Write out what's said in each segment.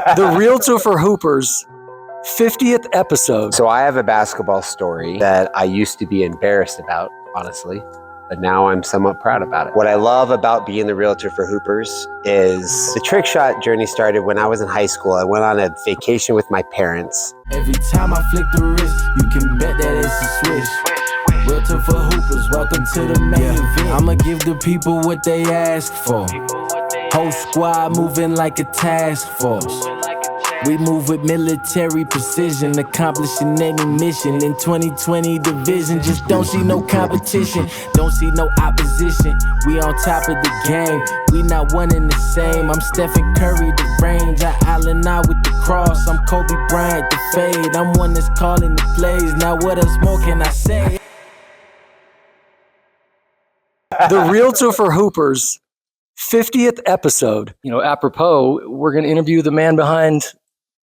The Realtor for Hoopers 50th episode. So I have a basketball story that I used to be embarrassed about, honestly, but now I'm somewhat proud about it. What I love about being the Realtor for Hoopers is the Trickshot journey started when I was in high school. I went on a vacation with my parents. Every time I flick the wrist, you can bet that it's a switch. Realtor for Hoopers, welcome to the main event. I'ma give the people what they ask for. Whole squad moving like a task force. We move with military precision, accomplishing any mission. In 2020 division, just don't see no competition, don't see no opposition. We on top of the game, we not one and the same. I'm Stephen Curry, the range, I Allen out with the cross. I'm Kobe Bryant, the fade, I'm one that's calling the plays. Now what else more can I say? The Realtor for Hoopers 50th episode. You know, apropos, we're going to interview the man behind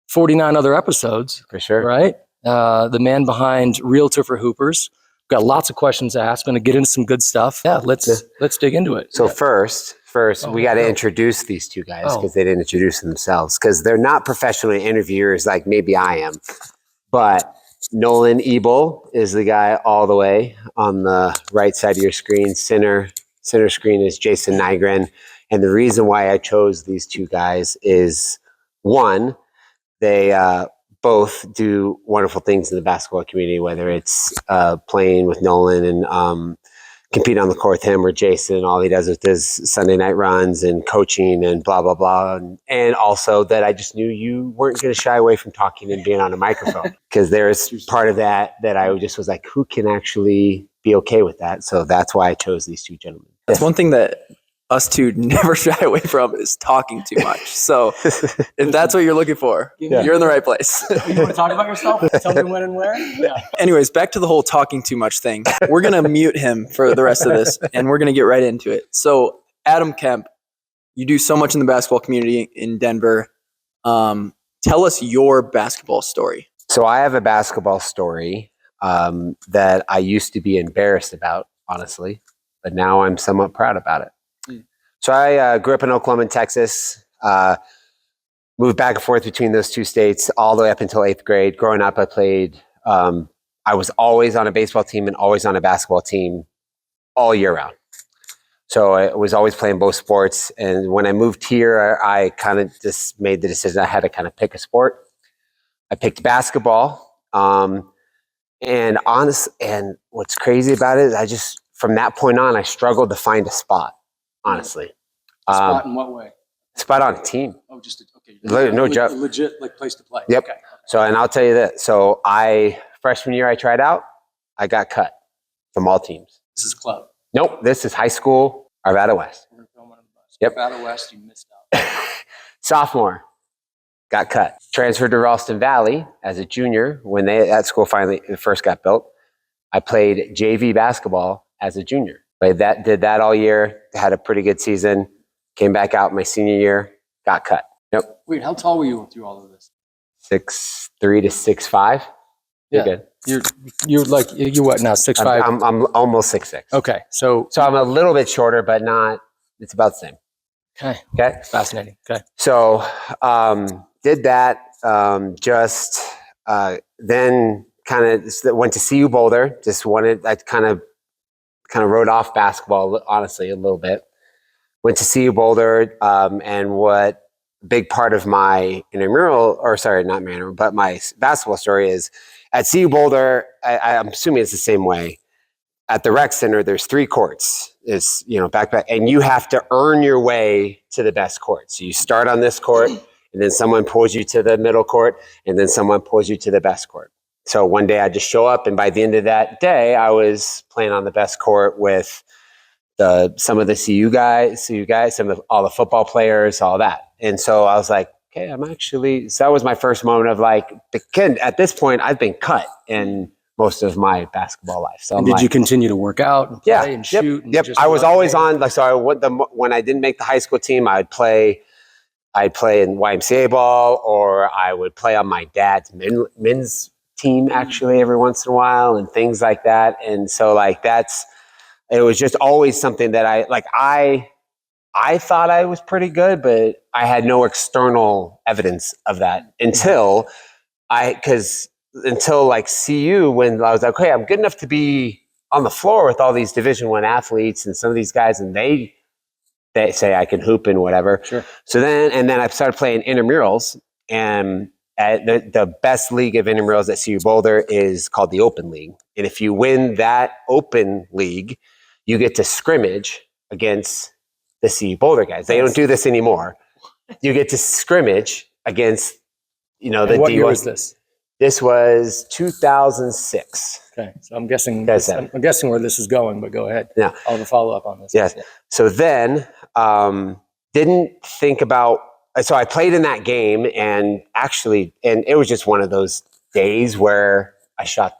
49 other episodes. For sure. Right? The man behind Realtor for Hoopers. Got lots of questions to ask. Going to get into some good stuff. Yeah, let's dig into it. So first, we got to introduce these two guys because they didn't introduce themselves because they're not professional interviewers like maybe I am. But Nolan Ebel is the guy all the way on the right side of your screen. Center screen is Jason Nygren. And the reason why I chose these two guys is one, they both do wonderful things in the basketball community, whether it's playing with Nolan and compete on the court with him, or Jason, all he does is his Sunday night runs and coaching and blah, blah, blah. And also that I just knew you weren't going to shy away from talking and being on a microphone because there's part of that I just was like, who can actually be okay with that? So that's why I chose these two gentlemen. That's one thing that us two never shy away from is talking too much. So if that's what you're looking for, you're in the right place. You want to talk about yourself? Tell me when and where? Yeah. Anyways, back to the whole talking too much thing. We're going to mute him for the rest of this, and we're going to get right into it. So Adam Kemp, you do so much in the basketball community in Denver. Tell us your basketball story. So I have a basketball story that I used to be embarrassed about, honestly, but now I'm somewhat proud about it. So I grew up in Oklahoma and Texas, moved back and forth between those two states all the way up until 8th grade. Growing up, I played, I was always on a baseball team and always on a basketball team all year round. So I was always playing both sports. And when I moved here, I kind of just made the decision I had to kind of pick a sport. I picked basketball. And what's crazy about it is from that point on, I struggled to find a spot. Honestly, Spot in what way? Spot on a team. Oh, just okay. No joke. Legit like place to play. Yep. Okay. So, and I'll tell you that. So, freshman year I tried out, I got cut from all teams. This is club. Nope. This is high school, Arvada West. We're going on the bus. Yep. Arvada West, you missed out. Sophomore, got cut. Transferred to Ralston Valley as a junior when that school finally first got built. I played JV basketball as a junior. Did that all year, had a pretty good season, came back out my senior year, got cut. Yep. Wait, how tall were you through all of this? 6'3" to 6'5". You're good. You're like, you what now, 6'5"? I'm almost 6'6". Okay. So I'm a little bit shorter, but not, it's about the same. Okay. Fascinating. Okay. So did that, then kind of went to CU Boulder, I kind of wrote off basketball, honestly, a little bit. Went to CU Boulder, and what big part of my my basketball story is at CU Boulder, I'm assuming it's the same way. At the rec center, there's 3 courts. It's, back, and you have to earn your way to the best court. So you start on this court, and then someone pulls you to the middle court, and then someone pulls you to the best court. So one day I just show up, and by the end of that day, I was playing on the best court with some of the CU guys, all the football players, all that. And so I was like, okay, so that was my first moment of like, at this point, I've been cut in most of my basketball life. So did you continue to work out and play and shoot? Yep. I was always on, when I didn't make the high school team, I'd play in YMCA ball, or I would play on my dad's men's team actually every once in a while and things like that. And so it was just always something that I I thought I was pretty good, but I had no external evidence of that until like CU, when I was like, okay, I'm good enough to be on the floor with all these Division I athletes and some of these guys, and they say I can hoop and whatever. Sure. So then I started playing intramurals, and the best league of intramurals at CU Boulder is called the Open League. And if you win that Open League, you get to scrimmage against the CU Boulder guys. They don't do this anymore. You get to scrimmage against, the what D1. year was this? This was 2006. Okay, so I'm guessing Yes, I'm guessing where this is going, but go ahead. Yeah. I'll have a follow up on this. Yes. Yeah. So then, didn't think about. So I played in that game, and it was just one of those days where I shot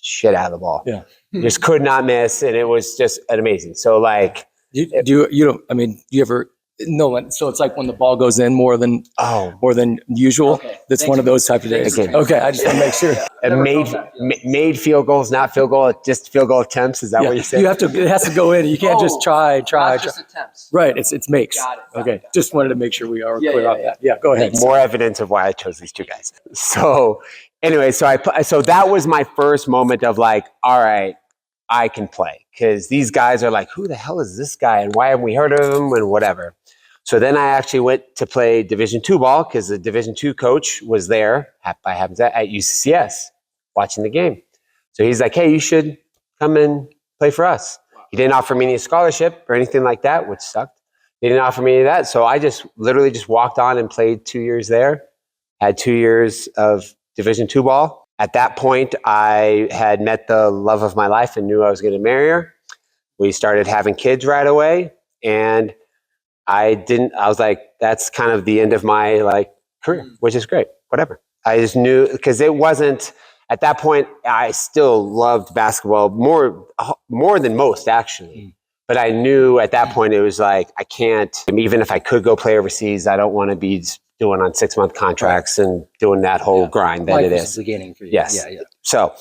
shit out of the ball. Yeah. Just could not miss, and it was just amazing. So like, Do you ever Nolan? So it's like when the ball goes in more than usual. Okay. That's one of those type of days. Okay. Okay, I just want to make sure. made field goals, not field goal, just field goal attempts. Is that what you said? You have to. It has to go in. You can't just try. Not just attempts. Right. It's makes. Got it. Okay. Just wanted to make sure we are Yeah, clear yeah, on that. Yeah. Go ahead. More evidence of why I chose these two guys. So anyway, so that was my first moment of like, all right, I can play, because these guys are like, who the hell is this guy, and why haven't we heard of him, and whatever. So then I actually went to play Division II ball, because the Division II coach was there by happens at UCCS watching the game. So he's like, hey, you should come and play for us. He didn't offer me any scholarship or anything like that, which sucked. He didn't offer me any of that. So I just literally just walked on and played 2 years there. Had 2 years of Division II ball. At that point, I had met the love of my life and knew I was going to marry her. We started having kids right away, and I was like, that's kind of the end of my career, which is great, whatever. I just knew, because it wasn't, at that point, I still loved basketball more than most, actually. But I knew at that point, it was like, I can't, even if I could go play overseas, I don't want to be doing on 6-month contracts and doing that whole grind that it is. Beginning for you. Yes. Yeah. So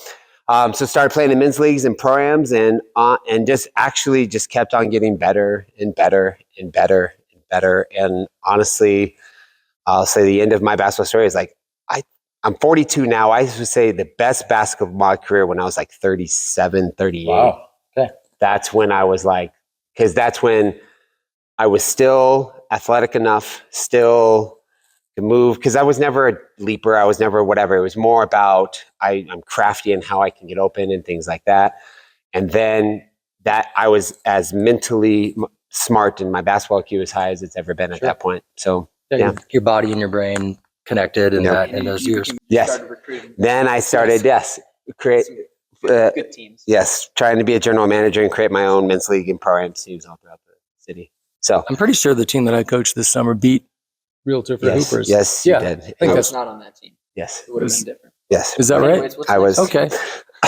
started playing in men's leagues and pro-ams, and just actually just kept on getting better and better and better and better. And honestly, I'll say the end of my basketball story is like, I'm 42 now. I would say the best basketball career when I was like 37, 38. Wow. Okay. That's when I was like, because that's when I was still athletic enough, still to move, because I was never a leaper. I was never whatever. It was more about I'm crafty in how I can get open and things like that. And then that I was as mentally smart, and my basketball IQ as high as it's ever been at that point. So yeah. Your body and your brain connected in those years. Yes. Then I started, create good teams. Yes, trying to be a general manager and create my own men's league and pro-am teams all throughout the city. So I'm pretty sure the team that I coached this summer beat Realtor for Hoopers. Yes, yeah, you did. I think that's not on that team. Yes. It would have been different. Yes. Is that right? Anyways, what's I the was next Okay.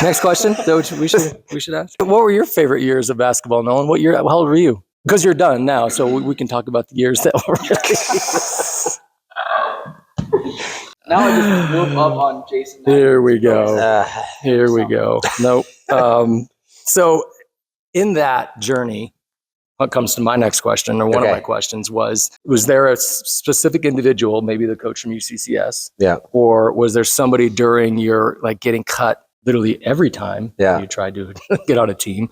Next question that we should ask. What were your favorite years of basketball, Nolan? What year? How old were you? Because you're done now, so we can talk about the years that were. Now I just whoop up on Jason. Here we go. Here we go. Nope. So in that journey, what comes to my next question, or one of my questions was there a specific individual, maybe the coach from UCCS, or was there somebody during your getting cut literally every time you tried to get on a team?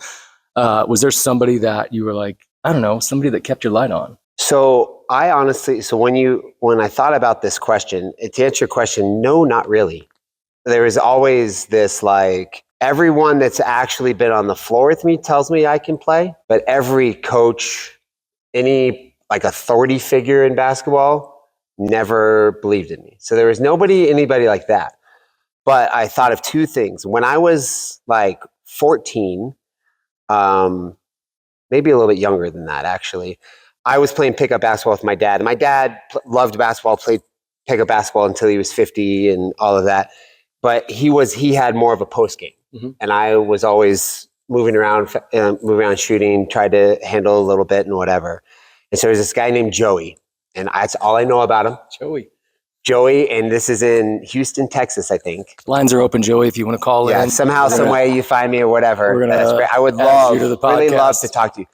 Was there somebody that you were like, I don't know, somebody that kept your light on? So I honestly, when I thought about this question, to answer your question, no, not really. There is always this everyone that's actually been on the floor with me tells me I can play, but every coach, any authority figure in basketball never believed in me. So there was anybody like that. But I thought of two things. When I was 14, maybe a little bit younger than that, actually, I was playing pickup basketball with my dad. And my dad loved basketball, played pickup basketball until he was 50 and all of that. But he had more of a post game. Mm-hmm. And I was always moving around, shooting, tried to handle a little bit and whatever. And so there's this guy named Joey. And that's all I know about him. Joey, and this is in Houston, Texas, I think. Lines are open, Joey, if you want to call in. Yeah, somehow, some way you find me or whatever. That's great. I would really love to talk to you.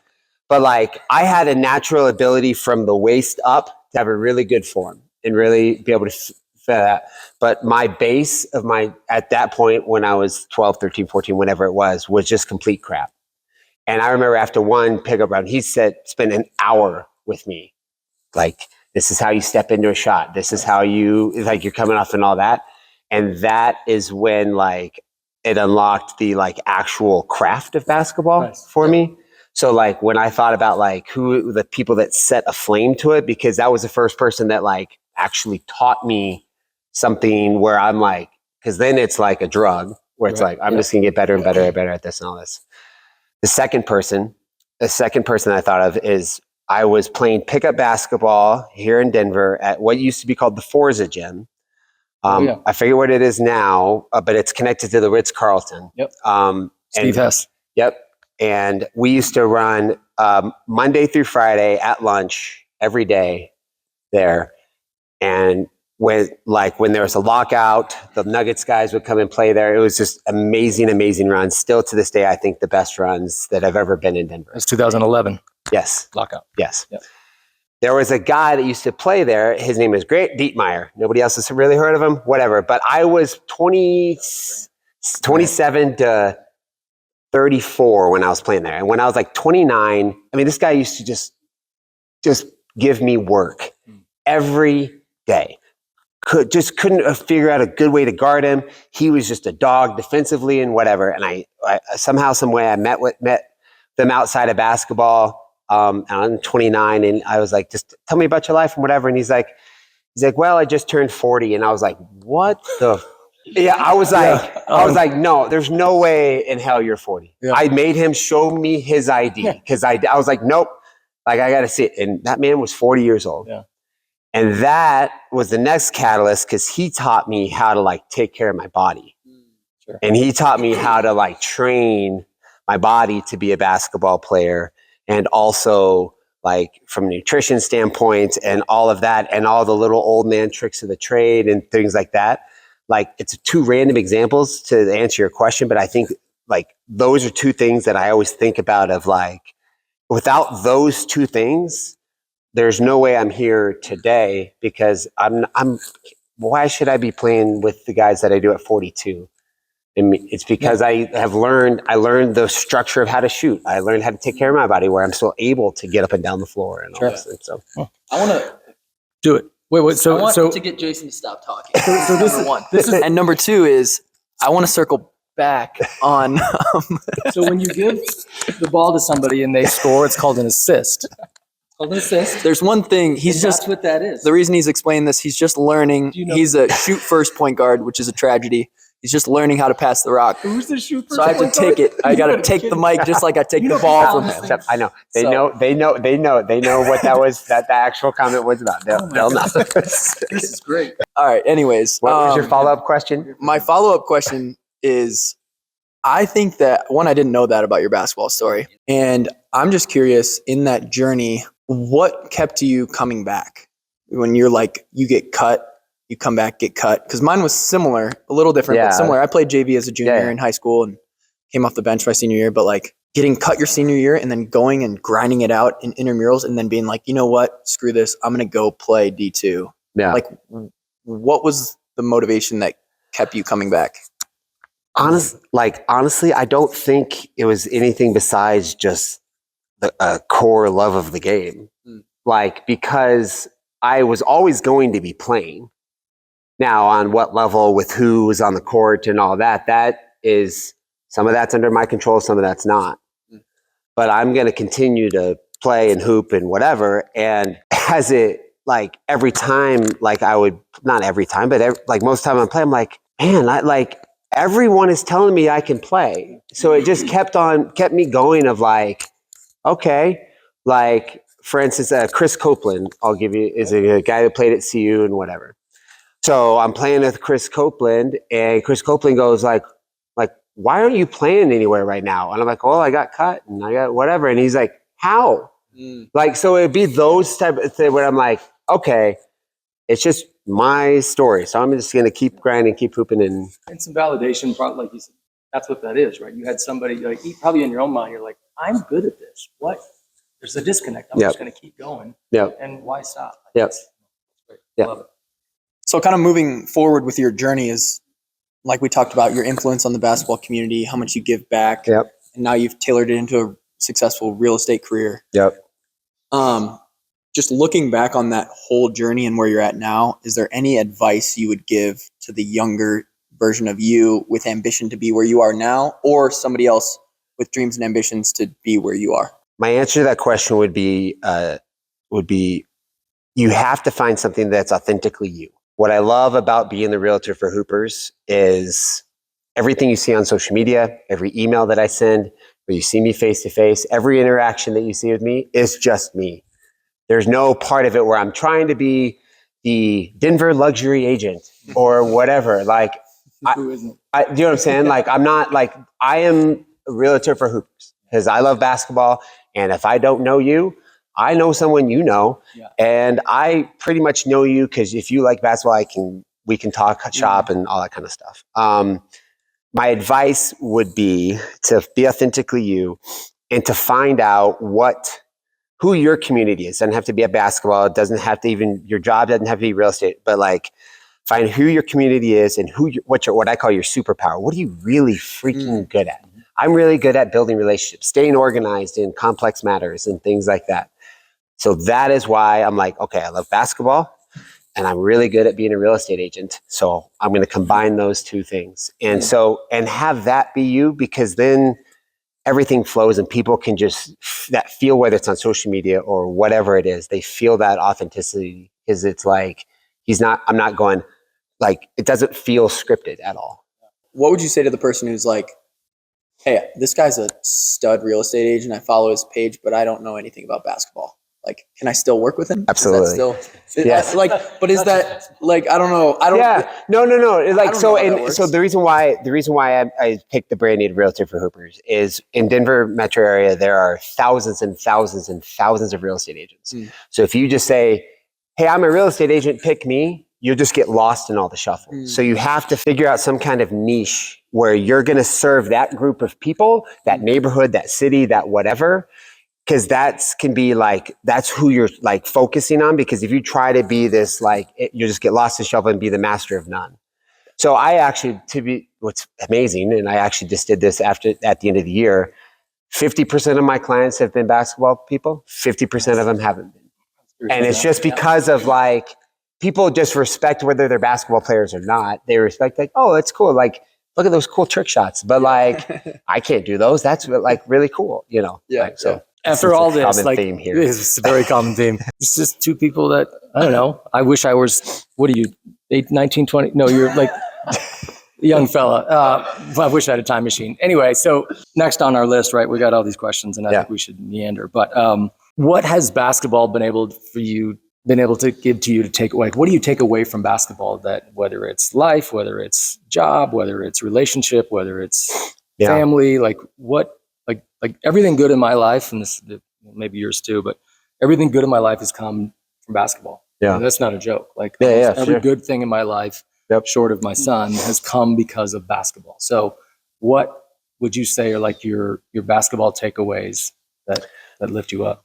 But like I had a natural ability from the waist up to have a really good form and really be able to fit that. But my base of at that point when I was 12, 13, 14, whenever it was just complete crap. And I remember after one pickup round, he spent an hour with me. Like, this is how you step into a shot. This is how you're coming off and all that. And that is when like it unlocked the like actual craft of basketball for me. So like when I thought about like who the people that set a flame to it, because that was the first person that like actually taught me something where I'm like, because then it's like a drug where it's like, I'm just gonna get better and better and better at this and all this. The second person I thought of is I was playing pickup basketball here in Denver at what used to be called the Forza Gym. I forget what it is now, but it's connected to the Ritz-Carlton. Steve Hess. Yep. And we used to run Monday through Friday at lunch every day there. And when there was a lockout, the Nuggets guys would come and play there. It was just amazing runs. Still to this day, I think the best runs that I've ever been in Denver. It's 2011. Yes. Lockout. Yes. Yep. There was a guy that used to play there. His name is Grant Dietmeyer. Nobody else has really heard of him, whatever. But I was 27 to 34 when I was playing there. And when I was like 29, I mean, this guy used to just give me work every day. Couldn't figure out a good way to guard him. He was just a dog defensively and whatever. And I somehow, some way, I met them outside of basketball. I'm 29, and I was like, just tell me about your life and whatever. And he's like, well, I just turned 40, and I was like, what the? Yeah, I was like, no, there's no way in hell you're 40. Yeah. I made him show me his ID because I was like, nope, like I got to see it. And that man was 40 years old. Yeah. And that was the next catalyst because he taught me how to like take care of my body. Sure. And he taught me how to like train my body to be a basketball player, and also like from a nutrition standpoint and all of that and all the little old man tricks of the trade and things like that. Like it's two random examples to answer your question, but I think like those are two things that I always think about of like, without those two things, there's no way I'm here today because why should I be playing with the guys that I do at 42? And it's because I learned the structure of how to shoot. I learned how to take care of my body where I'm still able to get up and down the floor and all this. And so I want to do it. Wait. So I want to get Jason to stop talking. So this is one. And number two is I want to circle back on. So when you give the ball to somebody and they score, it's called an assist. There's one thing. That's what that is. The reason he's explaining this, he's just learning. He's a shoot first point guard, which is a tragedy. He's just learning how to pass the rock. Who's the shoot first? So I have to take it. I got to take the mic just like I take the ball from him. I know. They know what that was. That the actual comment was about. They'll know. This is great. All right. Anyways, what was your follow-up question? My follow-up question is, I think that one, I didn't know that about your basketball story, and I'm just curious in that journey, what kept you coming back when you're like, you get cut, you come back, get cut? Because mine was similar, a little different, but similar. I played JV as a junior in high school and came off the bench my senior year, but like getting cut your senior year and then going and grinding it out in intramurals and then being like, you know what, screw this, I'm going to go play D2. Yeah. Like, what was the motivation that kept you coming back? Honestly, I don't think it was anything besides just the core love of the game. Like, because I was always going to be playing. Now, on what level with who was on the court and all that, that is, some of that's under my control, some of that's not. But I'm going to continue to play and hoop and whatever. And as it, like, every time, like not every time, but like most time I play, I'm like, man, everyone is telling me I can play. So it just kept me going of like, okay, like, for instance, Chris Copeland, I'll give you, is a guy that played at CU and whatever. So I'm playing with Chris Copeland, and Chris Copeland goes like, why aren't you playing anywhere right now? And I'm like, well, I got cut and I got whatever. And he's like, how? Like, so it'd be those type of things where I'm like, okay, it's just my story. So I'm just going to keep grinding, keep hooping. And some validation, probably, like you said, that's what that is, right? You had somebody, like, probably in your own mind, you're like, I'm good at this. What? there's a disconnect. I'm just going to keep going. Yep. And why stop? Yep. It's great. Yep. Love it. So kind of moving forward with your journey is, like we talked about, your influence on the basketball community, how much you give back. Yep. And now you've tailored it into a successful real estate career. Yep. Just looking back on that whole journey and where you're at now, is there any advice you would give to the younger version of you with ambition to be where you are now, or somebody else with dreams and ambitions to be where you are? My answer to that question would be you have to find something that's authentically you. What I love about being the realtor for Hoopers is everything you see on social media, every email that I send, where you see me face to face, every interaction that you see with me is just me. There's no part of it where I'm trying to be the Denver luxury agent or whatever. Like, Who isn't? do you know what I'm saying? Like, I'm not like, I am a realtor for Hoopers because I love basketball. And if I don't know you, I know someone you know. Yeah. And I pretty much know you because if you like basketball, we can talk shop and all that kind of stuff. My advice would be to be authentically you and to find out who your community is. It doesn't have to be a basketball. It doesn't have to your job doesn't have to be real estate, but like find who your community is and what I call your superpower. What are you really freaking good at? I'm really good at building relationships, staying organized in complex matters and things like that. So that is why I'm like, okay, I love basketball and I'm really good at being a real estate agent. So I'm going to combine those two things. And and have that be you, because then everything flows and people can just feel, whether it's on social media or whatever it is, they feel that authenticity, because it's like, I'm not going, like, it doesn't feel scripted at all. What would you say to the person who's like, hey, this guy's a stud real estate agent, I follow his page, but I don't know anything about basketball? Like, can I still work with him? Absolutely. Yes. But is that like, I don't know. No. Like, so the reason why I picked the brand native realtor for Hoopers is in Denver metro area, there are thousands and thousands and thousands of real estate agents. So if you just say, hey, I'm a real estate agent, pick me, you'll just get lost in all the shuffle. So you have to figure out some kind of niche where you're going to serve that group of people, that neighborhood, that city, that whatever. Because that's who you're like focusing on. Because if you try to be this, you just get lost in the shuffle and be the master of none. So I actually, what's amazing, and I actually just did this at the end of the year, 50% of my clients have been basketball people, 50% of them haven't been. And it's just because of people just respect whether they're basketball players or not. They respect oh, that's cool. Like, look at those cool trick shots. But I can't do those. That's really cool, Yeah. So. After all this, theme here. It's a very common theme. It's just two people that, I don't know. I wish I was, what are you, 19, 20? No, you're like a young fella. I wish I had a time machine. Anyway, so next on our list, right, we got all these questions and I think we should meander. But what has basketball been able to give to you to take away? What do you take away from basketball, that whether it's life, whether it's job, whether it's relationship, whether it's family, like everything good in my life, and this maybe yours too, but everything good in my life has come from basketball. Yeah, and that's not a joke. Every good thing in my life, short of my son, has come because of basketball. So, what would you say are like your basketball takeaways that lift you up?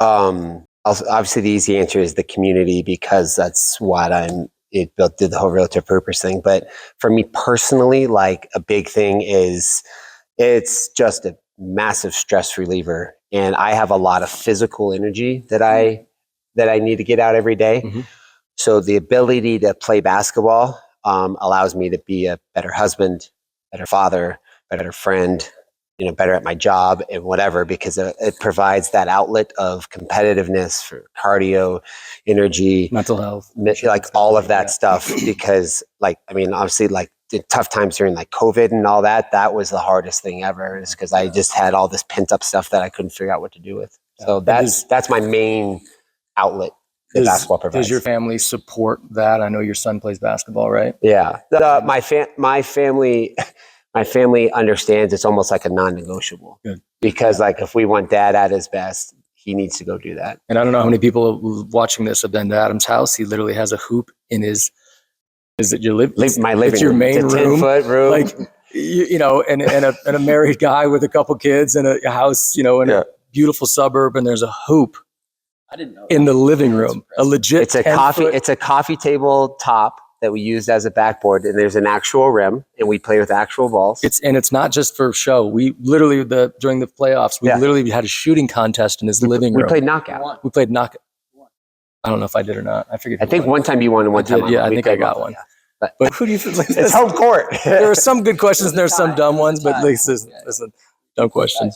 Obviously, the easy answer is the community, because that's what did the whole Realtor Purpose thing. But for me personally, a big thing is it's just a massive stress reliever, and I have a lot of physical energy that I need to get out every day. So the ability to play basketball allows me to be a better husband, better father, better friend, better at my job and whatever, because it provides that outlet of competitiveness for cardio, energy, mental health, all of that stuff. Because obviously the tough times during COVID and all that was the hardest thing ever, is because I just had all this pent up stuff that I couldn't figure out what to do with. So that's my main outlet that basketball provides. Does your family support that? I know your son plays basketball, right? Yeah. My family understands it's almost like a non-negotiable. Good. Because if we want dad at his best, he needs to go do that. And I don't know how many people watching this have been to Adam's house. He literally has a hoop in his, is it your my living it's your room. main it's a room. 10-foot room. And a married guy with a couple kids and a house, in a beautiful suburb, and there's a hoop I didn't know. in the living room. A legit. It's a 10 coffee. foot- It's a coffee table top that we used as a backboard, and there's an actual rim, and we play with actual balls. It's not just for show. We literally during the playoffs, we Yeah. literally had a shooting contest in his living we room. played knockout. We played knockout. I don't know if I did or not. I figured. I think one time you won and one time Yeah, I we think I played got both. one. Yeah. But who do you feel like? It's home court. There are some good questions and there's some dumb ones, but this is a dumb question.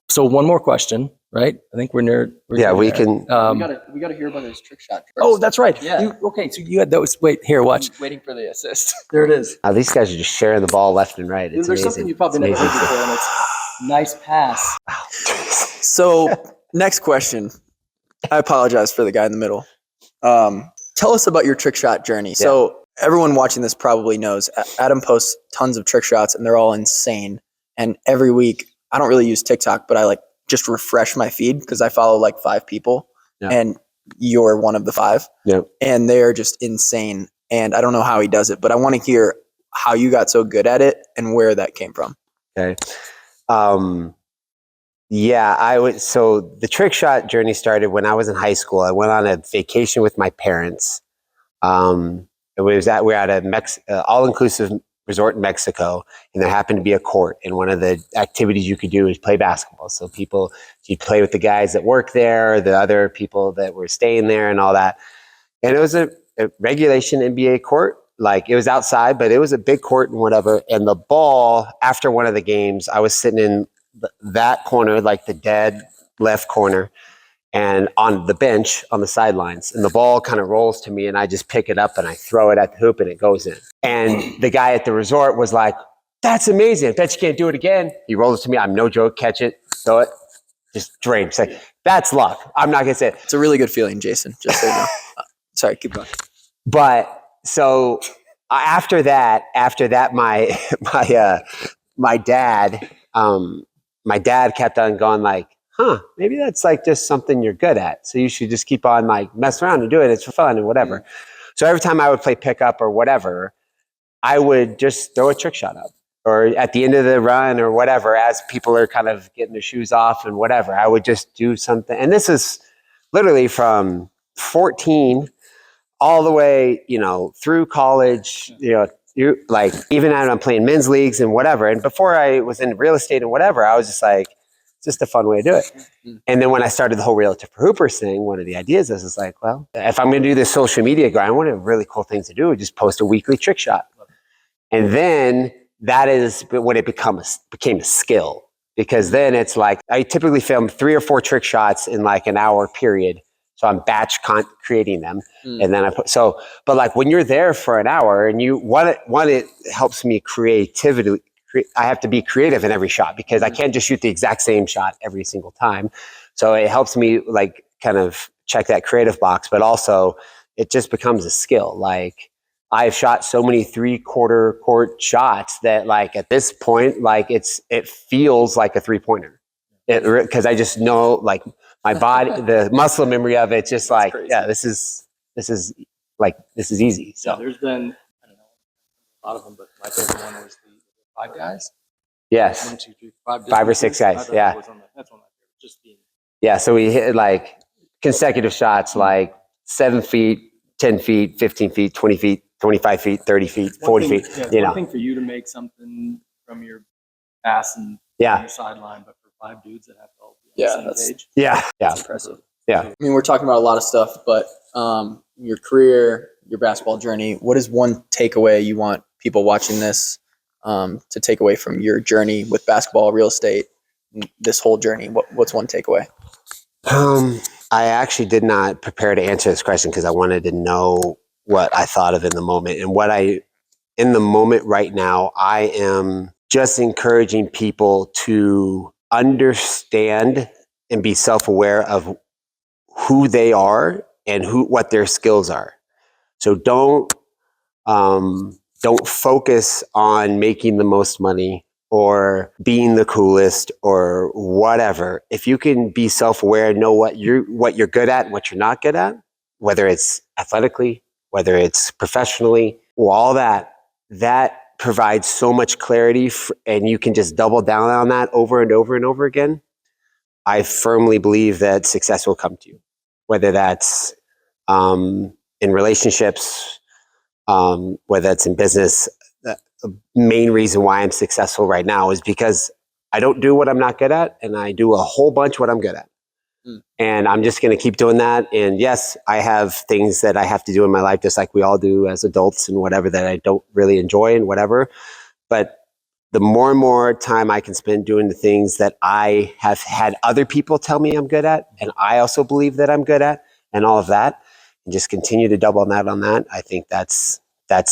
So one more question, right? I think we're near. We can. We gotta hear about his trick shot. Oh, that's right. Yeah. Okay, so you had those. Wait, here, watch. Waiting for the assist. There it is. These guys are just sharing the ball left and right. It's There's amazing. something you probably never It's heard amazing. before, and it's nice pass. So next question. I apologize for the guy in the middle. Tell us about your trick shot journey. So everyone watching this probably knows Adam posts tons of trick shots and they're all insane. And every week, I don't really use TikTok, but I like just refresh my feed because I follow like 5 people and you're one of the 5. Yeah. And they're just insane. And I don't know how he does it, but I want to hear how you got so good at it and where that came from. Okay. So the trick shot journey started when I was in high school. I went on a vacation with my parents. We're at a all-inclusive resort in Mexico, and there happened to be a court. And one of the activities you could do is play basketball. So you play with the guys that work there, the other people that were staying there, and all that. And it was a regulation NBA court. Like it was outside, but it was a big court and whatever. And the ball, after one of the games, I was sitting in that corner, like the dead left corner, and on the bench on the sidelines. And the ball kind of rolls to me, and I just pick it up and I throw it at the hoop, and it goes in. And the guy at the resort was like, "That's amazing. I bet you can't do it again." He rolls it to me. I'm no joke. Catch it, throw it, just drain. It's like, that's luck. I'm not gonna say it. It's a really good feeling, Jason, just so you know. Sorry, keep going. But so after that, my dad kept on going like, maybe that's like just something you're good at. So you should just keep on like messing around and do it. It's for fun and whatever. Mm-hmm. So every time I would play pickup or whatever, I would just throw a trick shot up, or at the end of the run or whatever, as people are kind of getting their shoes off and whatever, I would just do something. And this is literally from 14 all the way, through college, like even as I'm playing men's leagues and whatever. And before I was in real estate and whatever, I was just like, it's just a fun way to do it. Mm-hmm. And then when I started the whole Realtor for Hoopers thing, one of the ideas is like, well, if I'm going to do this social media grind, one of the really cool things to do is just post a weekly trick shot. And then that is when it became a skill, because then it's like, I typically film 3 or 4 trick shots in like an hour period. So I'm batch creating them. And then but like when you're there for an hour and it helps me creativity. I have to be creative in every shot because I can't just shoot the exact same shot every single time. So it helps me like kind of check that creative box, but also it just becomes a skill. Like I've shot so many 3/4 court shots that like at this point, like it feels like a 3-pointer. Because I just know like my body, the muscle memory of it, just like, this is easy. So Yeah, there's been, I don't know, a lot of them, but my favorite one was the 5 guys. Yes. 1, 2, 3, 5. 5 or 6 guys. Yeah. That's one of my favorites. Just being. Yeah. So we hit like consecutive shots, like 7 feet, 10 feet, 15 feet, 20 feet, 25 feet, 30 feet, 40 feet. Yeah, one thing for you to make something from your pass and your sideline, but for 5 dudes that have to all be on the same page. That's impressive. Yeah. I mean, we're talking about a lot of stuff, but your career, your basketball journey, what is one takeaway you want people watching this to take away from your journey with basketball, real estate, this whole journey? What's one takeaway? I actually did not prepare to answer this question because I wanted to know what I thought of in the moment. And in the moment right now, I am just encouraging people to understand and be self-aware of who they are and what their skills are. So don't focus on making the most money or being the coolest or whatever. If you can be self-aware and know what you're good at and what you're not good at, whether it's athletically, whether it's professionally, all that provides so much clarity, and you can just double down on that over and over and over again. I firmly believe that success will come to you. whether that's in relationships, whether that's in business. The main reason why I'm successful right now is because I don't do what I'm not good at, and I do a whole bunch what I'm good at. And I'm just going to keep doing that. And yes, I have things that I have to do in my life, just like we all do as adults and whatever, that I don't really enjoy and whatever. But the more and more time I can spend doing the things that I have had other people tell me I'm good at, and I also believe that I'm good at, and all of that, and just continue to double on that, I think that's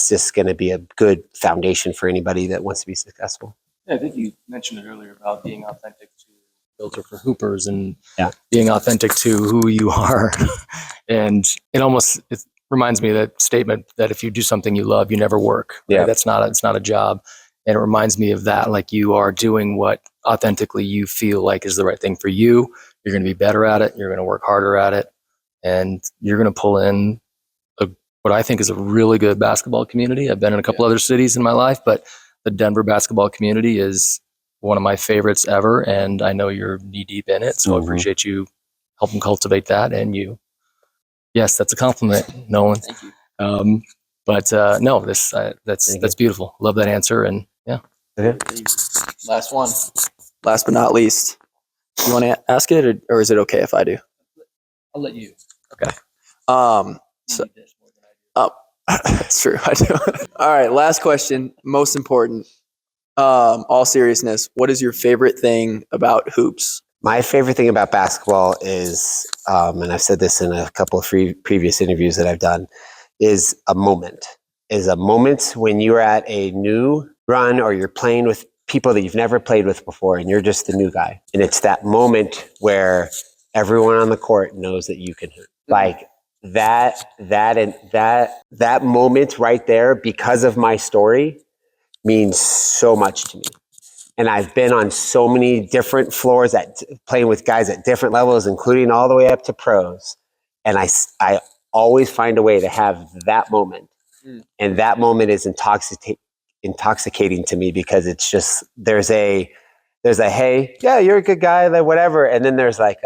just going to be a good foundation for anybody that wants to be successful. Yeah, I think you mentioned it earlier about being authentic to Realtor for Hoopers and Yeah. being authentic to who you are. And it reminds me of that statement that if you do something you love, you never work. Right? Yeah. It's not a job. And it reminds me of that, like you are doing what authentically you feel like is the right thing for you. You're going to be better at it. You're going to work harder at it. And you're going to pull in what I think is a really good basketball community. I've been in a couple other cities in my life, but the Denver basketball community is one of my favorites ever. And I know you're knee deep in it. So I appreciate you helping cultivate that. And yes, that's a compliment, Nolan. Thank you. No, that's beautiful. Love that answer. And yeah. Last one. Last but not least. You want to ask it, or is it okay if I do? I'll let you. Okay. That's true. I do. All right. Last question. Most important. All seriousness. What is your favorite thing about hoops? My favorite thing about basketball is, and I've said this in a couple of previous interviews that I've done, is a moment. Is a moment when you're at a new run or you're playing with people that you've never played with before, and you're just the new guy. And it's that moment where everyone on the court knows that you can hoop. Like that moment right there, because of my story, means so much to me. And I've been on so many different floors playing with guys at different levels, including all the way up to pros. And I always find a way to have that moment. And that moment is intoxicating to me, because it's just, there's a, hey, yeah, you're a good guy, like whatever. And then there's like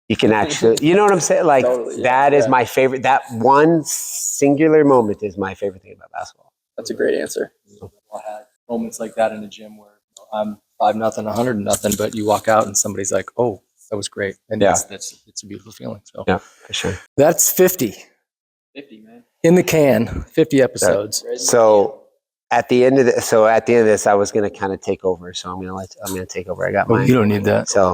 you can actually, you know what I'm saying? Like Totally, that is my favorite. That one singular moment is my favorite thing about basketball. That's a great answer. I had moments like that in the gym where I'm 5-0, 100-0, but you walk out and somebody's like, "Oh, that was great," and it's a beautiful feeling. So yeah, for sure. That's 50. 50, man. In the can, 50 episodes. So at the end of this, I was going to kind of take over. So I'm going to take over. I got mine. You don't need that. So,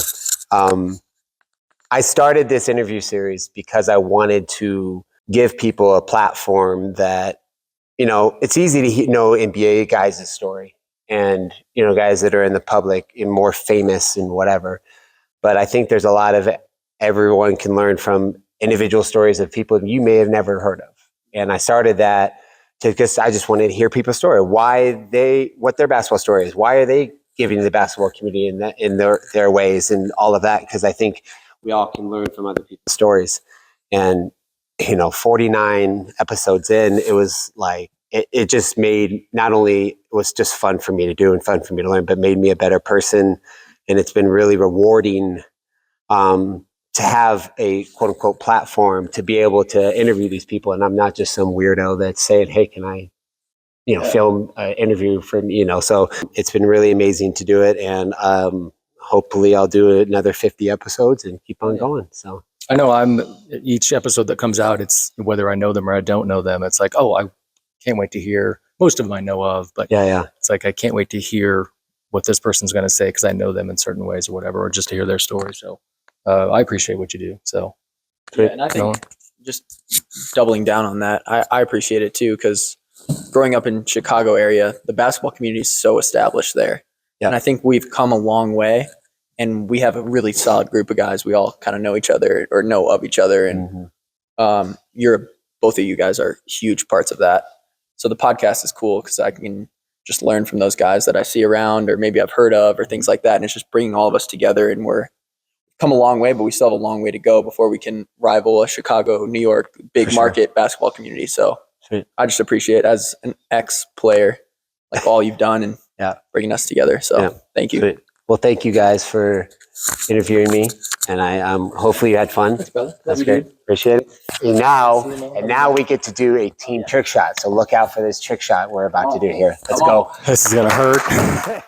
I started this interview series because I wanted to give people a platform that, it's easy to know NBA guys' story and, guys that are in the public and more famous and whatever. But I think there's a lot of everyone can learn from individual stories of people you may have never heard of. And I started that because I just wanted to hear people's story, what their basketball story is. Why are they giving to the basketball community in their ways and all of that? Because I think we all can learn from other people's stories. And, 49 episodes in, it was like, it just made, not only it was just fun for me to do and fun for me to learn, but made me a better person. And it's been really rewarding to have a quote unquote platform to be able to interview these people. And I'm not just some weirdo that's saying, hey, can I, film an interview from, so it's been really amazing to do it. And hopefully I'll do another 50 episodes and keep on going. So I know each episode that comes out, it's whether I know them or I don't know them. It's like, oh, I can't wait to hear. Most of them I know of, but it's like, I can't wait to hear what this person's going to say, because I know them in certain ways or whatever, or just to hear their story. So I appreciate what you do. So, and I think just doubling down on that, I appreciate it too, because growing up in Chicago area, the basketball community is so established there. Yeah. And I think we've come a long way, and we have a really solid group of guys. We all kind of know each other or know of each other. And both of you guys are huge parts of that. So the podcast is cool because I can just learn from those guys that I see around, or maybe I've heard of, or things like that. And it's just bringing all of us together, and we're come a long way, but we still have a long way to go before we can rival a Chicago, New York, big market basketball community. So I just appreciate, as an ex-player, like all you've done and bringing us together. So thank you. Sweet. Well, thank you guys for interviewing me, and I hopefully you had fun. That's great. Appreciate it. And now we get to do a team trick shot. So look out for this trick shot we're about to do here. Let's go. This is gonna hurt.